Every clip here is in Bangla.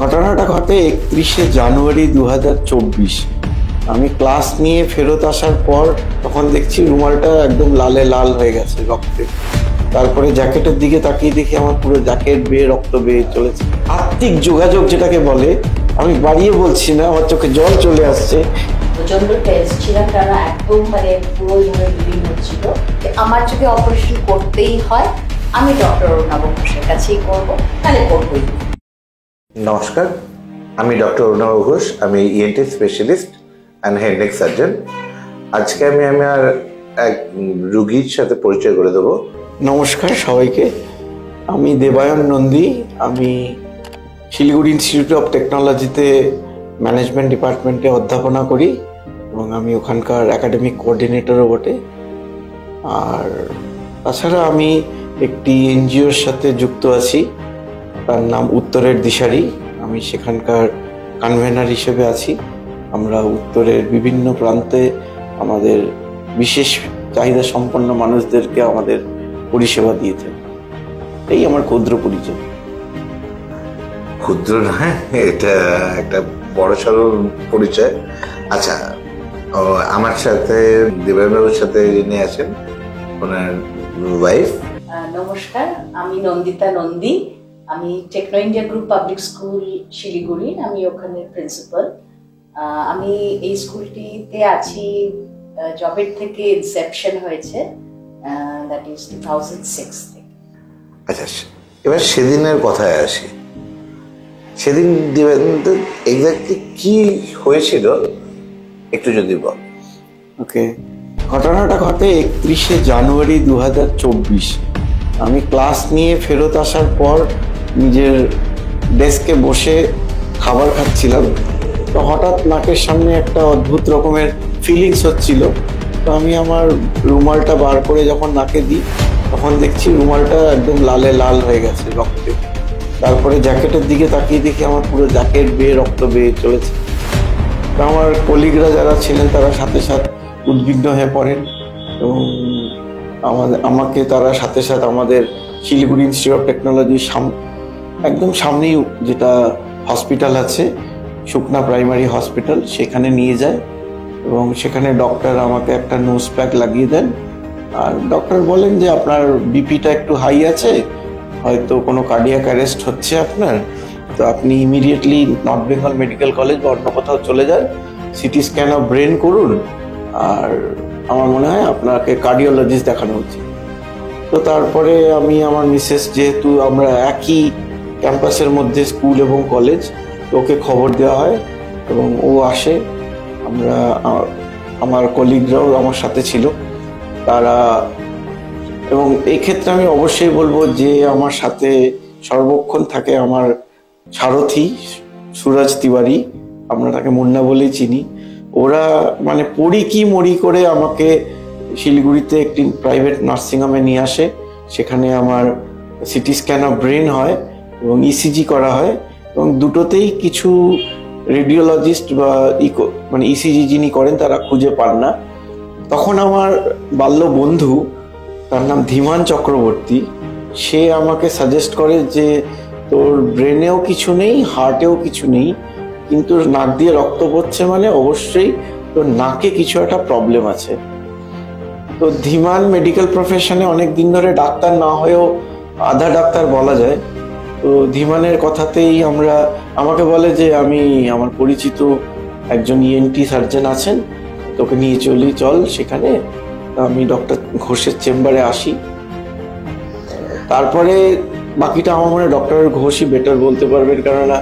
ঘটনাটা ঘটে 31শে জানুয়ারি 2024। আমি ক্লাস নিয়ে ফেরত আসার পর তখন দেখছি রুমালটা একদম লালে লাল হয়ে গেছে রক্তে। তারপরে জ্যাকেটের দিকে তাকিয়ে দেখি আমার পুরো জ্যাকেট বেয়ে রক্ত বেয়ে চলেছে। আত্মিক যোগাযোগ যেটাকে বলে, আমি বাড়িয়ে বলছি না, আমার চোখে জল চলে আসছে। প্রচন্ড টেন্স ছিলাম, কারণ একদম পুরো ব্লিডিং হচ্ছিল। আমার যদি অপারেশন করতেই হয় আমি ডক্টর অরুণাভ ঘোষের কাছেই করবো, তাহলে করবোই। নমস্কার, আমি ডক্টর অরুণাভ ঘোষ। আমি ENT specialist and head neck surgeon. আজকে আমি আমার এক রুগীর সাথে পরিচয় করে দেবো। নমস্কার সবাইকে, আমি দেবায়ন নন্দী। আমি শিলিগুড়ি ইনস্টিটিউট অফ টেকনোলজিতে ম্যানেজমেন্ট ডিপার্টমেন্টে অধ্যাপনা করি এবং আমি ওখানকার একাডেমিক কোঅর্ডিনেটরও বটে। আর তাছাড়া আমি একটি এনজিওর সাথে যুক্ত আছি, তার নাম উত্তরের দিশারি। আমি সেখানকার কনভেনার হিসেবে আছি। আমরা উত্তরের বিভিন্ন প্রান্তে আমাদের বিশেষ চাহিদা সম্পন্ন মানুষদেরকে আমাদের পরিষেবা দিয়ে থাকি। এই আমার ক্ষুদ্র পরিচয়। ক্ষুদ্র নয়, এটা একটা বড় সড় পরিচয়। আচ্ছা, আমার সাথে দেবায়নবাবুর সাথে যিনি আছেন, ওনার ওয়াইফ। নমস্কার, আমি নন্দিতা নন্দী। আমি Techno India group public school Siliguri, আমি ওখানে প্রিন্সিপাল। আমি এই স্কুলটিতে আছি জবের থেকে ইনসেপশন হয়েছে, দ্যাট ইজ 2006 থেকে। আচ্ছা, এবার সেদিনের কথায় আসি। সেদিন এক্স্যাক্টলি কি হয়েছিল একটু যদি বল। ওকে, ঘটনাটা ঘটে 31শে জানুয়ারি 2024। আমি ক্লাস নিয়ে ফেরত আসার পর নিজের ডেস্কে বসে খাবার খাচ্ছিলাম। তো হঠাৎ নাকের সামনে একটা অদ্ভুত রকমের ফিলিংস হচ্ছিল। তো আমি আমার রুমালটা বার করে যখন নাকে দিই তখন দেখছি রুমালটা একদম লালে লাল হয়ে গেছে রক্তে। তারপরে জ্যাকেটের দিকে তাকিয়ে দেখি আমার পুরো জ্যাকেট বেয়ে রক্ত বেয়ে চলেছে। তো আমার কলিগরা যারা ছিলেন তারা সাথে সাথে উদ্বিগ্ন হয়ে পড়েন এবং আমাকে তারা সাথে সাথে আমাদের শিলিগুড়ি ইনস্টিটিউট অফ টেকনোলজির একদম সামনেই যেটা হসপিটাল আছে, শুকনা প্রাইমারি হসপিটাল, সেখানে নিয়ে যায় এবং সেখানে ডক্টর আমাকে একটা নোজ প্যাক লাগিয়ে দেন। আর ডক্টর বলেন যে আপনার বিপিটা একটু হাই আছে, হয়তো কোনো কার্ডিয়াক অ্যারেস্ট হচ্ছে আপনার, তো আপনি immediately north Bengal medical college বা অন্য কোথাও চলে যান, সিটি স্ক্যান অফ ব্রেন করুন, আর আমার মনে হয় আপনাকে কার্ডিওলজিস্ট দেখানো উচিত। তো তারপরে আমি আমার মিসেস, যেহেতু আমরা একই ক্যাম্পাসের মধ্যে স্কুল এবং কলেজ, তো ওকে খবর দেওয়া হয় এবং ও আসে। আমরা আমার কলিগরাও আমার সাথে ছিল তারা। এবং এই ক্ষেত্রে আমি অবশ্যই বলবো যে আমার সাথে সর্বক্ষণ থাকে আমার সারথি সুরজ তিওয়ারি, আমরা তাকে মুন্না বলেই চিনি। ওরা মানে পড়ি কি মরি করে আমাকে শিলিগুড়িতে একটি প্রাইভেট নার্সিংহোমে নিয়ে আসে। সেখানে আমার সিটি স্ক্যান অফ ব্রেন হয় এবং ইসিজি করা হয় এবং দুটোতেই কিছু রেডিওলজিস্ট বা ইসিজি যিনি করেন তারা খুঁজে পান না। তখন আমার বাল্য বন্ধু, তার নাম ধীমান চক্রবর্তী, সে আমাকে সাজেস্ট করে যে তোর ব্রেনেও কিছু নেই, হার্টেও কিছু নেই, কিন্তু নাক দিয়ে রক্ত পড়ছে মানে অবশ্যই তোর নাকে কিছু একটা প্রবলেম আছে। তো ধীমান মেডিকেল প্রফেশনে অনেক দিন ধরে ডাক্তার না হয়েও আধা ডাক্তার বলা যায়। তো ধীমানের কথাতেই আমাকে বলে যে আমার পরিচিত একজন ইএনটি সার্জন আছেন, তোকে নিয়ে চল সেখানে। আমি ডক্টর ঘোষের চেম্বারে আসি। তারপরে বাকিটা আমার মনে ডক্টর ঘোষই বেটার বলতে পারবেন, কেননা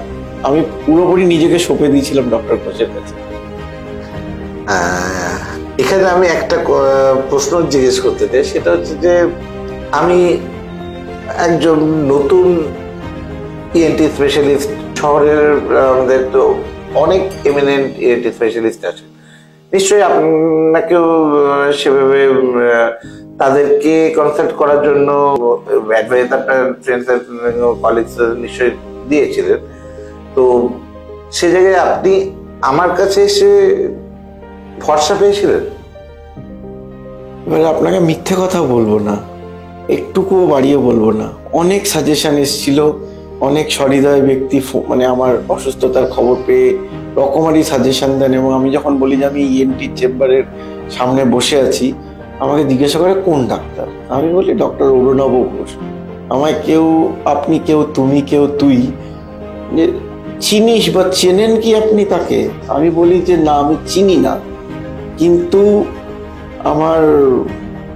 আমি পুরোপুরি নিজেকে সঁপে দিয়েছিলাম ডক্টর ঘোষের কাছে। এখানে আমি একটা প্রশ্ন জিজ্ঞেস করতে চাই, সেটা হচ্ছে যে আমি একজন নতুন ইএনটি স্পেশালিস্ট, শহরের আমাদের তো অনেক এমিনেন্ট ইএনটি স্পেশালিস্ট আছে, নিশ্চয়ই আপনাকেও সেভাবে তাদেরকে কনসাল্ট করার জন্য অ্যাডভাইস আপনার ফ্রেন্ডস কলিগস নিশ্চয়ই দিয়েছিলেন। তো সে জায়গায় আপনি আমার কাছে এসে ভরসা পেয়েছিলেন। এবারে আপনাকে মিথ্যে কথা বলবো না, একটুকুও বাড়িয়ে বলবো না। অনেক সাজেশন এসেছিল অনেক সহৃদয় ব্যক্তি মানে আমার অসুস্থতার খবর পেয়ে রকমারি সাজেশন দেন, এবং আমি যখন বলি যে আমি ইএনটি চেম্বারের সামনে বসে আছি, আমাকে জিজ্ঞাসা করে কোন ডাক্তার। আমি বলি ডক্টর অরুণাভ ঘোষ। আমায় কেউ আপনি, কেউ তুমি, কেউ তুই, যে চিনিস বা চেনেন কি আপনি তাকে? আমি বলি যে না, আমি চিনি না, কিন্তু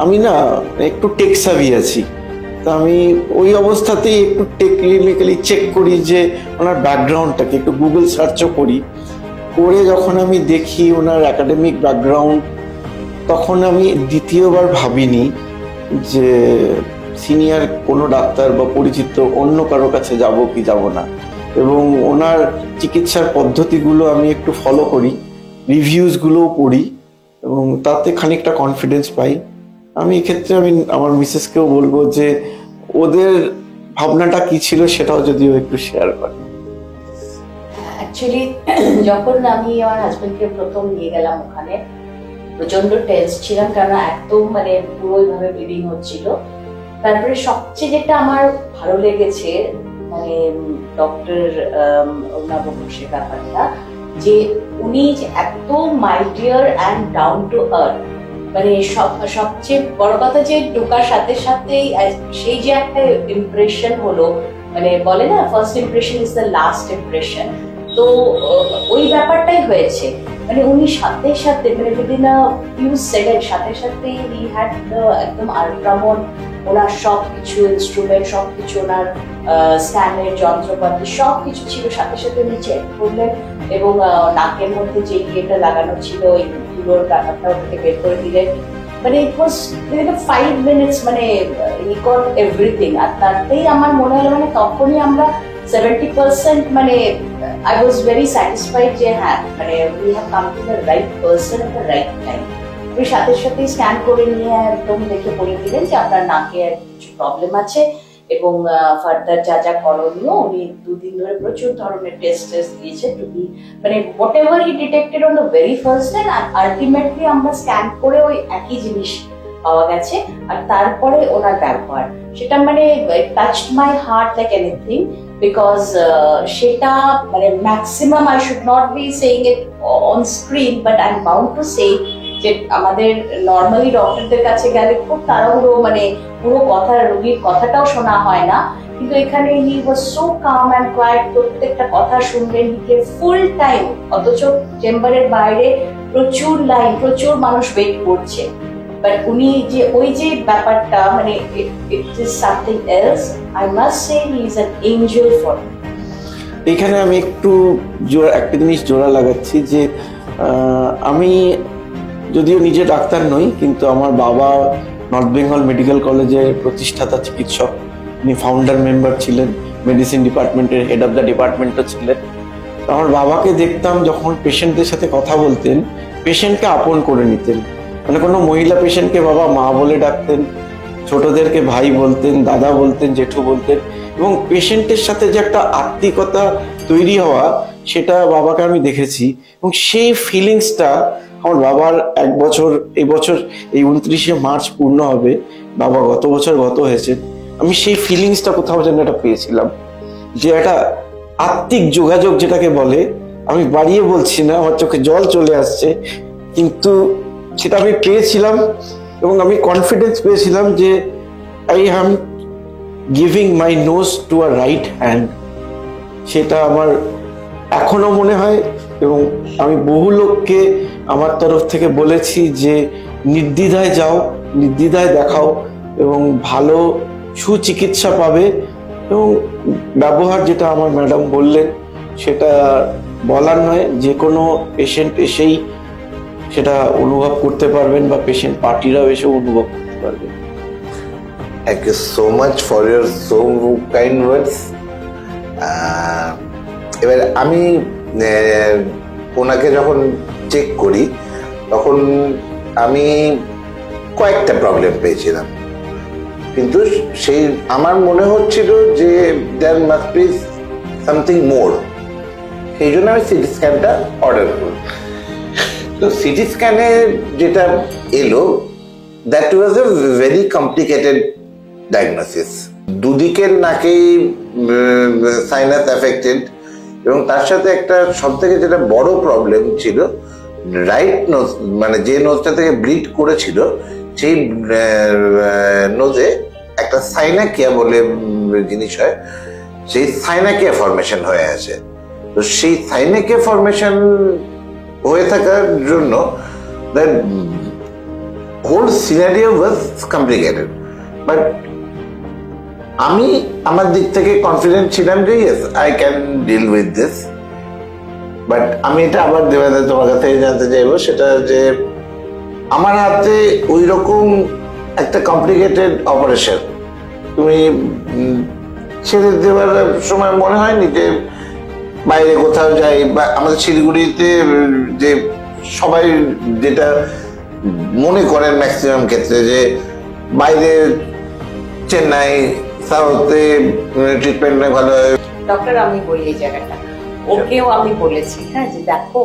আমি না একটু টেকসাভি আছি, তা আমি ওই অবস্থাতেই একটু টেকনিক্যালি চেক করি যে ওনার ব্যাকগ্রাউন্ডটাকে একটু গুগল সার্চও করি। করে যখন আমি দেখি ওনার একাডেমিক ব্যাকগ্রাউন্ড, তখন আমি দ্বিতীয়বার ভাবিনি যে সিনিয়র কোনো ডাক্তার বা পরিচিত অন্য কারো কাছে যাব কি যাব না, এবং ওনার চিকিৎসার পদ্ধতিগুলো আমি একটু ফলো করি, রিভিউজগুলোও পড়ি, এবং তাতে খানিকটা কনফিডেন্স পাই। আমি এক্ষেত্রে আমার মিসেসকেও বলবো যে ওদের ভাবনাটা কি ছিল সেটাও যদিও একটু শেয়ার করে। অ্যাকচুয়ালি যখন আমি আমার হাজবেন্ডকে প্রথম নিয়ে গেলাম ওখানে, প্রচন্ড টেন্স ছিলাম, কারণ একদম মানে পুরো ওইভাবে ব্লিডিং হচ্ছিল। তারপরে সবচেয়ে যেটা আমার ভালো লেগেছে মানে ডক্টর অরুণাভ ঘোষের ব্যাপারটা, যে উনি এত মাইল্ডিয়ার অ্যান্ড ডাউন টু আর্থ, মানে সবচেয়ে বড় কথা যে ঢোকার সাথে সাথেই সেই যে একটা ইমপ্রেশন হলো, মানে বলে না first impression is the last impression, তো ওই ব্যাপারটাই হয়েছে। মানে উনি সাথে সাথে মানে উইদিন আ ফিউ সেকেন্ড সাথে সাথে হি হ্যাড একদম আল্ট্রামোন, ওনার সবকিছু ইনস্ট্রুমেন্ট, সবকিছু ওনার স্ক্যানের যন্ত্রপাতি সবকিছু ছিল, সাথে সাথে উনি চেক করলেন, এবং নাকের মধ্যে যে ইয়েটা লাগানো ছিল ওই ধুলোর ব্যাপারটা ওটাকে বের করে দিলেন। মানে ইট ওয়াজ 5 মিনিটস, মানে হি গট এভরিথিং। আর তাতেই আমার মনে হলো মানে তখনই আমরা 70% মানে I was very satisfied যে হ্যাঁ মানে we have come to the right person at the right time। ওই সাথে সাথে স্ক্যান করে নিয়ে একদম দেখে বলে দিলেন যে আপনার নাকে কিছু প্রবলেম আছে, এবং ফার্দার যা যা করণীয় উনি 2 দিন ধরে প্রচুর ধরনের টেস্ট দিয়েছে টু বি মানে whatever he detected on the very first day, আর আলটিমেটলি আমরা স্ক্যান করে ওই একই জিনিস পাওয়া গেছে। আর তারপরে ওনার ব্যবহার সেটা মানে touched my heart like anything, because সেটা মানে maximum I should not be saying it on screen, but I am bound to say যে আমাদের নর্মালি ডক্টরদের কাছে গেলে খুব তাড়াহুড়ো, মানে পুরো কথা রোগীর কথাটাও শোনা হয় না, কিন্তু এখানে he was so calm and quiet, প্রত্যেকটা কথা শুনলেন, হি গেভ ফুল টাইম। অথচ চেম্বারের বাইরে প্রচুর লাইন, প্রচুর মানুষ ওয়েট করছে, বাট উনি যে ওই যে ব্যাপারটা মানে it is something else. I must say he is an Angel for me. এখানে আমি একটু একটা জিনিস জোড়া লাগাচ্ছি যে আমি যদিও নিজে ডাক্তার নই, কিন্তু আমার বাবা নর্থ বেঙ্গল মেডিকেল কলেজের প্রতিষ্ঠাতা চিকিৎসক, উনি ফাউন্ডার মেম্বার ছিলেন, মেডিসিন ডিপার্টমেন্টের হেড অফ দ্য ডিপার্টমেন্টও ছিলেন। আমার বাবাকে দেখতাম যখন পেশেন্টদের সাথে কথা বলতেন, পেশেন্টকে আপন করে নিতেন, মানে কোনো মহিলা পেশেন্টকে বাবা মা বলে ডাকতেন, ছোটদেরকে ভাই বলতেন, দাদা বলতেন, জেঠু বলতেন, এবং পেশেন্টের সাথে যে একটা আত্মিকতা তৈরি হওয়া সেটা বাবাকে আমি দেখেছি। এবং সেই ফিলিংসটা আমার বাবার এই বছর এই 29শে মার্চ পূর্ণ হবে, বাবা গত বছর গত হয়েছে। আমি সেই ফিলিংসটা কোথাও যেন এটা পেয়েছিলাম, যে একটা আত্মিক যোগাযোগ যেটাকে বলে, আমি বাড়িয়ে বলছি না, আমার চোখে জল চলে আসছে, কিন্তু সেটা আমি পেয়েছিলাম, এবং আমি কনফিডেন্স পেয়েছিলাম যে I am giving my nose to a right hand. সেটা আমার এখনো মনে হয়, এবং আমি বহু লোককে আমার তরফ থেকে বলেছি যে নির্দ্বিধায় যাও, নির্দ্বিধায় দেখাও, এবং ভালো সুচিকিৎসা পাবে। এবং ব্যবহার যেটা আমার ম্যাডাম বললেন সেটা বলার নয়, যে কোনো পেশেন্ট এসেই সেটা অনুভব করতে পারবেন, বা পেশেন্ট পার্টিরাও এসে অনুভব করতে পারবেন। Thank you so much for your so kind words. এবার আমি ওনাকে যখন চেক করি তখন আমি কয়েকটা প্রবলেম পেয়েছিলাম, কিন্তু সেই আমার মনে হচ্ছিল যে there must be something more, সেই জন্য আমি সিটি স্ক্যানটা অর্ডার করি। তো সিটি স্ক্যানে যেটা এলো, that was a very complicated diagnosis. দুদিকের নাকেই সাইনাস অ্যাফেক্টেড, এবং তার সাথে একটা সব থেকে যেটা বড় প্রবলেম ছিল, রাইট নোজ, মানে যে নোজটা থেকে ব্লিড করেছিল সেই নোজে একটা সাইনাকিয়া বলে জিনিস হয়, সেই সাইনাকিয়া ফরমেশন হয়ে আছে। তো সেই সাইনাকিয়া ফরমেশন হয়ে থাকার জন্য the whole scenario was complicated. But আমি আমার দিক থেকে কনফিডেন্ট ছিলাম যে yes I can deal with this. But আমি এটা আবার দেবাদা তোমার কাছে জানতে চাইবো, সেটা যে আমার হাতে ওই রকম একটা কমপ্লিকেটেড অপারেশন তুমি ছেড়ে দেওয়ার সময় মনে হয়নি যে বাইরে কোথাও যাই, বা আমাদের শিলিগুড়িতে যে সবাই যেটা মনে করেন ম্যাক্সিমাম ক্ষেত্রে যে বাইরে চেন্নাই সাউথে ট্রিটমেন্ট ভালো হয়। ডক্টর আমি বলি এই জায়গাটা, ওকেও আমি বলেছি হ্যাঁ যে দেখো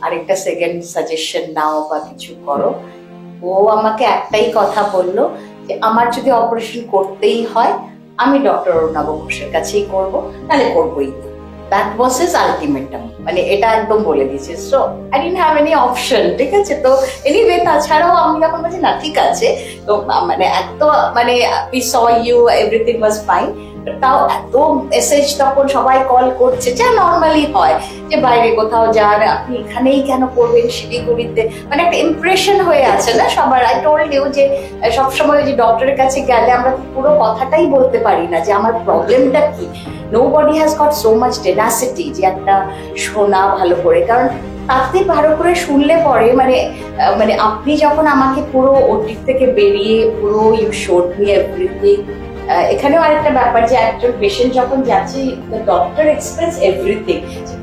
আরেকটা সেকেন্ড সাজেশন নাও বা কিছু করো। ও আমাকে একটাই কথা বললো যে আমার যদি অপারেশন করতেই হয় আমি ডক্টর অরুণাভ ঘোষের কাছেই করবো, তাহলে করবোই। দ্যাট ওয়াজ হিজ আলটিমেটাম, মানে এটা একদম বলে দিয়েছে। So I didn't have any option, ঠিক আছে। তো এনিওয়ে তাছাড়াও আমি যখন বলছি না ঠিক আছে, তো মানে এত মানে we saw you everything was fine, তাও এত মেসেজ তখন সবাই কল করছে যা নর্মালি হয় যে বাইরে কোথাও যান আপনি এখানেই কেন করবেন শিলিগুড়িতে, মানে একটা ইমপ্রেশন হয়ে আছে না সবার। আই টোল্ড ইউ যে সবসময় যে ডক্টরের কাছে গেলে আমরা পুরো কথাটাই বলতে পারি না যে আমার প্রবলেমটা কি। Nobody has got so much tenacity যে একটা শোনা ভালো করে, কারণ তাতে ভালো করে শুনলে পরে মানে মানে আপনি যখন আমাকে পুরো ওটির থেকে বেরিয়ে পুরো ইউ শোড মি এভরিথিং। এখানেও আরেকটা ব্যাপার যে একজন পেশেন্ট যখন যাচ্ছে দ্য ডক্টর এক্সপ্লেন্স এভরিথিং,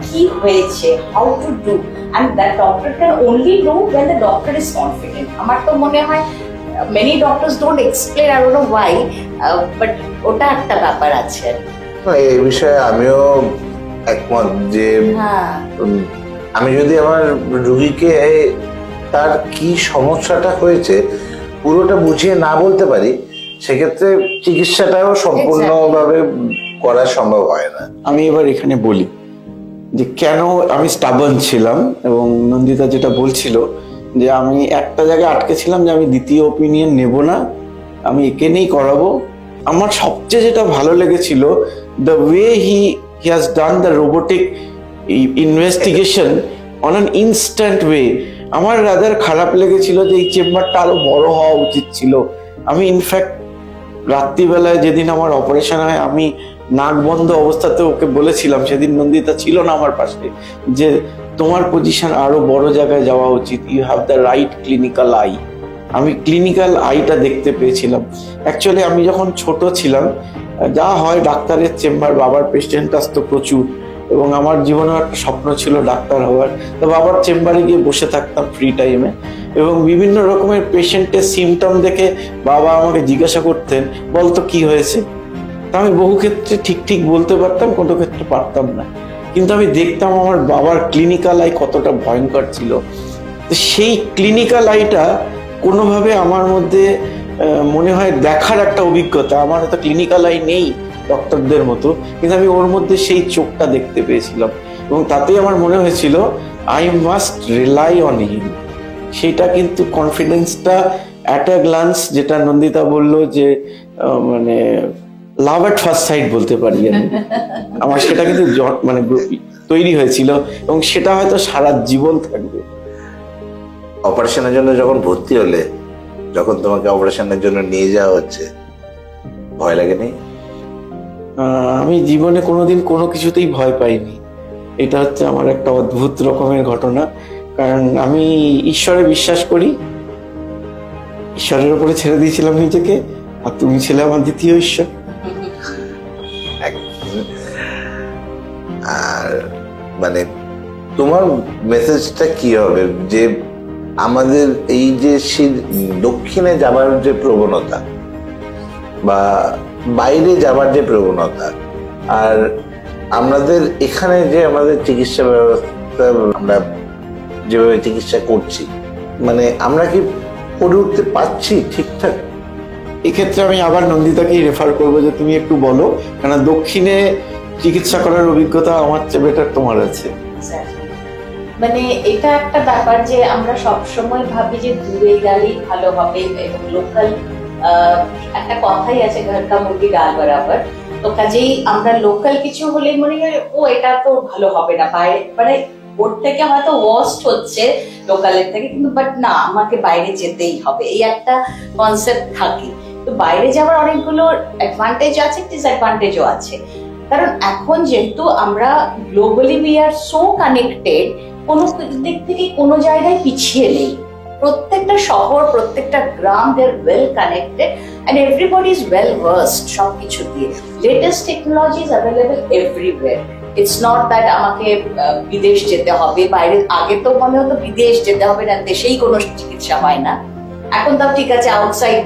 কি হয়েছে, how to do, and that doctor can only do when the doctor is confident. আমার তো মনে হয় many doctors don't explain, I don't know why, but ওটা একটা ব্যাপার আছে। এই বিষয়ে আমিও একমত যে আমি যদি আমার রোগীকে তার কি সমস্যাটা হয়েছে পুরোটা বুঝিয়ে না বলতে পারি, সেক্ষেত্রে চিকিৎসাটাও সম্পূর্ণভাবে করা সম্ভব হয় না। আমি এবার এখানে বলি যে কেন আমি স্টাবন ছিলাম, এবং নন্দিতা যেটা বলছিল যে আমি একটা জায়গায় আটকে ছিলাম যে আমি দ্বিতীয় ওপিনিয়ন নেব না, আমি একে নিয়েই করাবো। আমার সবচেয়ে যেটা ভালো লেগেছিল the way he has done the robotic investigation on an instant way. আমার রাদার খারাপ লেগেছিল যে এই চেম্বারটা আরো বড় হওয়া উচিত ছিল। আমি ইনফ্যাক্ট রাত্রিবেলায় যেদিন আমার অপারেশন হয় আমি নাক বন্ধ অবস্থাতে ওকে বলেছিলাম, সেদিন নন্দিতা ছিল না আমার পাশে, যে তোমার পজিশন আরো বড় জায়গায় যাওয়া উচিত, you have the right clinical eye. আমি ক্লিনিক্যাল আইটা দেখতে পেয়েছিলাম। অ্যাকচুয়ালি আমি যখন ছোট ছিলাম যা হয় ডাক্তারের চেম্বার, বাবার পেশেন্ট আসতো প্রচুর, এবং আমার জীবনের একটা স্বপ্ন ছিল ডাক্তার হওয়ার। তো বাবার চেম্বারে গিয়ে বসে থাকতাম ফ্রি টাইমে, এবং বিভিন্ন রকমের পেশেন্টের সিমটম দেখে বাবা আমাকে জিজ্ঞাসা করতেন বলতো কি হয়েছে। তা আমি বহু ক্ষেত্রে ঠিক ঠিক বলতে পারতাম, কোনো ক্ষেত্রে পারতাম না, কিন্তু আমি দেখতাম আমার বাবার ক্লিনিক্যাল আই কতটা ভয়ঙ্কর ছিল। তো সেই ক্লিনিক্যাল আইটা কোনোভাবে আমার মধ্যে মনে হয় দেখার একটা অভিজ্ঞতা, আমার হয়তো ক্লিনিক্যাল আই নেই ডক্টরদের মতো, কিন্তু আমি ওর মধ্যে সেই চোখটা দেখতে পেয়েছিলাম, এবং তাতেই আমার মনে হয়েছিল I must rely on him. সেটা কিন্তু কনফিডেন্সটা অ্যাট আ গ্লান্স, যেটা নন্দিতা বললো যে মানে লাভ অ্যাট ফার্স্ট সাইট বলতে পারি আমি, আমার সেটা কিন্তু মানে তৈরি হয়েছিল, এবং সেটা হয়তো সারা জীবন থাকবে। অপারেশনের জন্য যখন ভর্তি হলে, যখন তোমাকে অপারেশনের জন্য নিয়ে যাওয়া হচ্ছে, ভয় লাগেনি? আমি জীবনে কোনোদিন কোনো কিছুতেই ভয় পাইনি। এটা হচ্ছে আমার একটা অদ্ভুত রকমের ঘটনা, কারণ আমি ঈশ্বরে বিশ্বাস করি, ঈশ্বরের উপরে ছেড়ে দিয়েছিলাম নিজেকে, আর তুমি ছিলে আমার দ্বিতীয় ঈশ্বর। আর মানে তোমার মেসেজটা কি হবে যে আমাদের এই যে দক্ষিণে যাবার যে প্রবণতা বা বাইরে যাবার যে প্রবণতা, আর আমাদের এখানে যে আমাদের চিকিৎসা ব্যবস্থা, আমরা যেভাবে চিকিৎসা করছি, মানে আমরা কি করে উঠতে পারছি ঠিকঠাক? এক্ষেত্রে আমি আবার নন্দিতাকেই রেফার করবো যে তুমি একটু বলো, কেন দক্ষিণে চিকিৎসা করার অভিজ্ঞতা আমার চেয়ে বেটার তোমার আছে। মানে এটা একটা ব্যাপার যে আমরা সবসময় ভাবি যে দূরে গেলেই ভালো হবে, এবং লোকাল একটা কথাই আছে ঘর কা মুরগি ডাল বরাবর, তো কাজেই আমরা লোকাল কিছু হলে মনে হয় ও এটা তো ভালো হবে না, বাইরে মানে ওর থেকে হয়তো ওয়ার্স্ট হচ্ছে লোকালের থেকে, কিন্তু বাট না আমাকে বাইরে যেতেই হবে, এই একটা কনসেপ্ট থাকে। তো বাইরে যাওয়ার অনেকগুলো অ্যাডভান্টেজ আছে, ডিসঅ্যাডভান্টেজও আছে। কারণ এখন যেহেতু আমরা globally we are so connected, কোনো দিক থেকে কোনো জায়গায় পিছিয়ে নেই। প্রত্যেকটা শহর, প্রত্যেকটা গ্রাম, they are well connected and everybody is well versed সবকিছু দিয়ে। Latest technology is available everywhere. It's not that আমাকে বিদেশ যেতে হবে, বাইরে আগে তো মনে হতো বিদেশ যেতে হবে না, দেশেই কোনো চিকিৎসা হয় না। এখন তাও ঠিক আছে আউটসাইড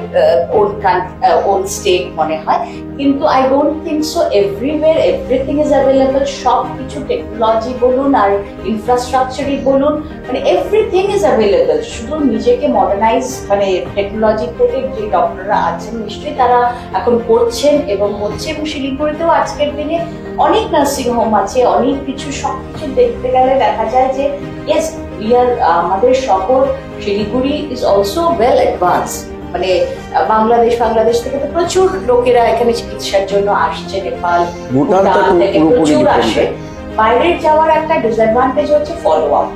ওন স্টেট মনে হয়, কিন্তু I don't think so. Everywhere everything is available, সব কিছু টেকনোলজি বলুন আর ইনফ্রাস্ট্রাকচারই বলুন, মানে এভরিথিং ইজ অ্যাভেলেবল। শুধু নিজেকে মডার্নাইজ মানে টেকনোলজি থেকে যে ডক্টররা আছেন নিশ্চয়ই তারা এখন করছেন এবং হচ্ছে, এবং শিলিগুড়িতেও আজকের দিনে অনেক নার্সিং হোম আছে, অনেক কিছু, সবকিছু দেখতে গেলে দেখা যায় যে ইয়েস আমাদের শহর Siliguri is also well advance. মানে বাংলাদেশ থেকে তো প্রচুর লোকেরা এখানে চিকিৎসার জন্য আসছে, নেপাল ভুটান থেকে প্রচুর আসে। বাইরে যাওয়ার একটা ডিসঅ্যাডভান্টেজ হচ্ছে ফলো আপ,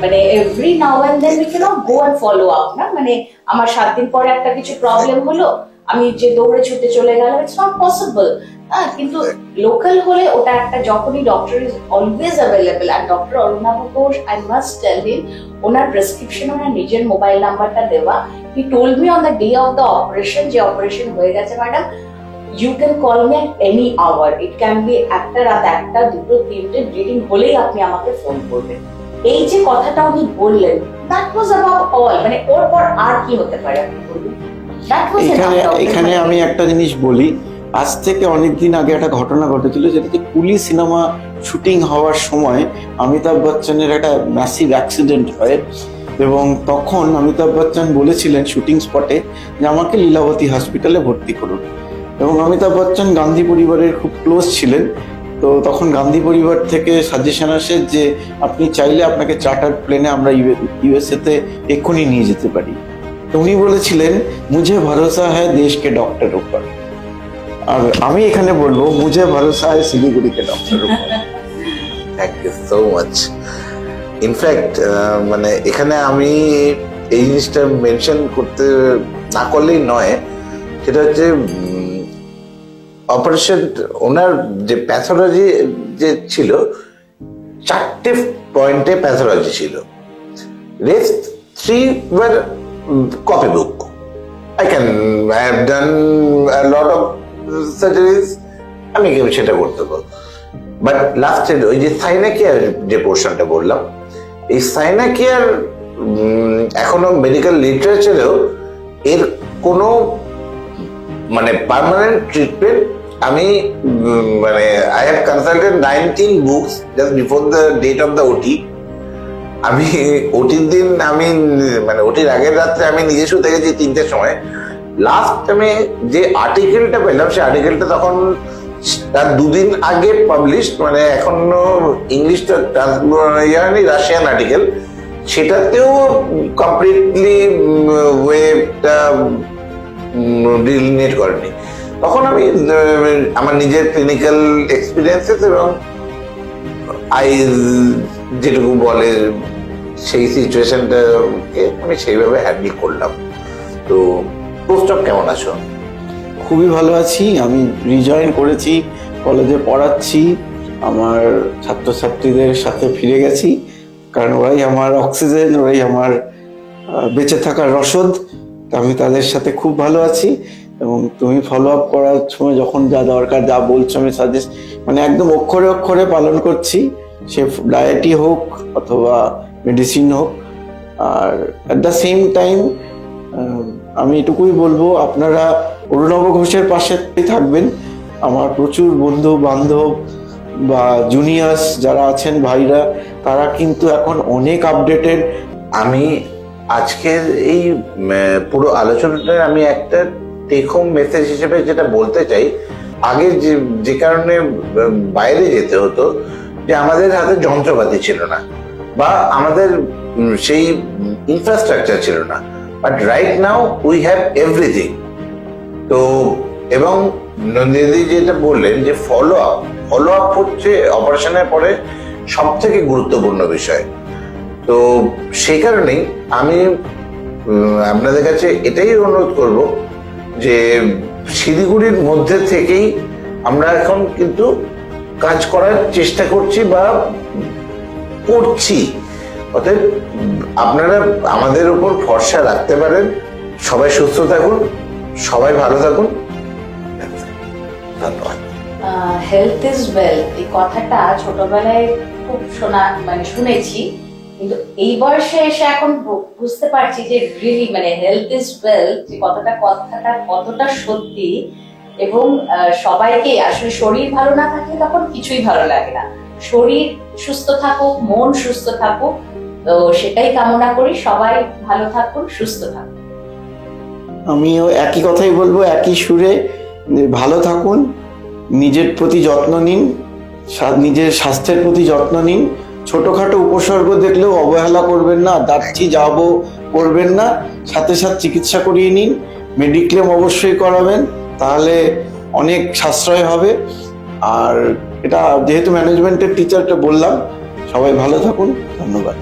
মানে every now and then we can't go and follow up না, মানে আমার 7 দিন পরে একটা কিছু প্রবলেম হলো, আমি যে দৌড়ে ছুটে চলে গেলাম, ইটস নট পসিবল। কিন্তু লোকাল হলে ওটা একটা, যখনই ডক্টর ইজ অলওয়েজ অ্যাভেলেবল। আর doctor Arunabha Ghosh, I must tell him, ওনার প্রেসক্রিপশন ওনার নিজের মোবাইল নাম্বারটা দেওয়া। He told me on the day of the operation, যে অপারেশন হয়ে গেছে madam, you can call me at any hour, it can be একটা রাত 1টা 2টো 3টে, ব্লিডিং হলেই আপনি আমাকে ফোন করবেন। এই যে কথাটা উনি বললেন, দ্যাট ওয়াজ অ্যাবাউট অল। মানে ওর পর আর কি হতে পারে আপনি বলুন? এখানে আমি একটা জিনিস বলি, আজ থেকে অনেকদিন আগে একটা ঘটনা ঘটেছিল, যেটাতে কুলি সিনেমা শুটিং হওয়ার সময় অমিতাভ বচ্চনের একটা ম্যাসিভ অ্যাক্সিডেন্ট হয়, এবং তখন অমিতাভ বচ্চন বলেছিলেন শুটিং স্পটে যে আমাকে লীলাবতী হসপিটালে ভর্তি করুন। এবং অমিতাভ বচ্চন গান্ধী পরিবারের খুব ক্লোজ ছিলেন, তো তখন গান্ধী পরিবার থেকে সাজেশন আসে যে আপনি চাইলে আপনাকে চার্টার্ড প্লেনে আমরা ইউএসএতে এক্ষুনি নিয়ে যেতে পারি। তো উনি বলেছিলেন মুঝে ভরসা হ্যায় দেশকে ডক্টর উপর, আর আমি এখানে বলবো মুঝে ভরসা হ্যায় শিলিগুড়িকে ডক্টর উপর। Thank you so much. In fact মানে এখানে আমি এই জিনিসটা মেনশন করতে না করলেই নয়, সেটা হচ্ছে অপারেশন ওনার যে প্যাথোলজি যে ছিল, 4টে পয়েন্টে প্যাথোলজি ছিল, রেস্ট 3 ওয়ার copy book. I have done a lot of surgeries, আমি সেটা করতে পারবো, বাট লাস্টে ওই যে সাইনাকিয়ার যে পোর্শনটা বললাম, এই সাইনাকিয়ার এখনো মেডিকেল লিটারেচারেও এর কোনো মানে পার্মানেন্ট ট্রিটমেন্ট আমি মানে I have consulted 19 books just before the date of the OT. আমি ওটির দিন আমি মানে ওটির আগের রাত্রে আমি নিজে শুতে গেছি 3টের সময়। লাস্ট আমি যে আর্টিকেলটা পেলাম, সেই আর্টিকেলটা তখন তার 2 দিন আগে পাবলিশ, মানে এখনো ইংলিশটা ট্রান্সলেশন রাশিয়ান আর্টিকেল, সেটাতেও কমপ্লিটলি ওয়েবটা ডিলিনেট করেনি। তখন আমি আমার নিজের ক্লিনিক্যাল এক্সপিরিয়েন্সেস এবং যেটুকু বলে সেই সিচুয়েশনটাকে আমি সেইভাবে হ্যান্ডেল করলাম। তো পোস্টডক কেমন আছো? খুবই ভালো আছি। আমি রিজয়েন করেছি, কলেজে পড়াচ্ছি, আমার ছাত্রছাত্রীদের সাথে ফিরে গেছি, কারণ ওরাই আমার অক্সিজেন, ওরাই আমার বেঁচে থাকার রসদ। আমি তাদের সাথে খুব ভালো আছি, এবং তুমি ফলো আপ করার সময় যখন যা দরকার যা বলছো আমি সাজেস্ট মানে একদম অক্ষরে অক্ষরে পালন করছি, সে ডায়েটই হোক অথবা মেডিসিন হোক। আর অ্যাট দ্য সেম টাইম আমি এটুকুই বলবো, আপনারা অরুণাভ ঘোষের পাশে থাকবেন। আমার প্রচুর বন্ধু বান্ধব বা জুনিয়র্স যারা আছেন ভাইরা, তারা কিন্তু এখন অনেক আপডেটেড। আমি আজকের এই পুরো আলোচনাটা আমি একটা টেক হোম মেসেজ হিসেবে যেটা বলতে চাই, আগে যে কারণে বাইরে যেতে হতো, যে আমাদের হাতে যন্ত্রপাতি ছিল না বা আমাদের সেই ইনফ্রাস্ট্রাকচার ছিল না, but right now we have everything. তো এবং নন্দিনী যেটা বললেন যে ফলো আপ হচ্ছে অপারেশনের পরে সব থেকে গুরুত্বপূর্ণ বিষয়। তো সেই কারণেই আমি আপনাদের কাছে এটাই অনুরোধ করব যে শিলিগুড়ির মধ্যে থেকেই আমরা এখন কিন্তু কাজ করার চেষ্টা করছি বা করছি। অতএব আপনারা আমাদের উপর ভরসা রাখতে পারেন। সবাই সুস্থ থাকুন, সবাই ভালো থাকুন। ধন্যবাদ। হেলথ ইজ ওয়েলথ, এই কথাটা ছোটবেলায় খুব শুনেছি, কিন্তু এই বয়সে এসে এখন বুঝতে পারছি যে রিয়েলি হেলথ ইজ ওয়েলথ যে কথাটা কতটা সত্যি। এবং সবাইকে আসলে শরীর ভালো না থাকলে তখন কিছুই ভালো লাগে না। শরীর সুস্থ থাকুক, মন সুস্থ থাকুক, তো সেটাই কামনা করি। সবাই ভালো থাকুন, সুস্থ থাকুন। আমিও একই কথাই বলবো, একই সুরে, ভালো থাকুন, নিজের প্রতি যত্ন নিন, নিজের স্বাস্থ্যের প্রতি যত্ন নিন। ছোটখাটো উপসর্গ দেখলেও অবহেলা করবেন না, যাচ্ছি যাবো করবেন না, সাথে সাথে চিকিৎসা করিয়ে নিন। মেডিক্লেম অবশ্যই করাবেন, তাহলে অনেক সাশ্রয় হবে। আর এটা যেহেতু ম্যানেজমেন্টের টিচারটা বললাম, সবাই ভালো থাকুন। ধন্যবাদ।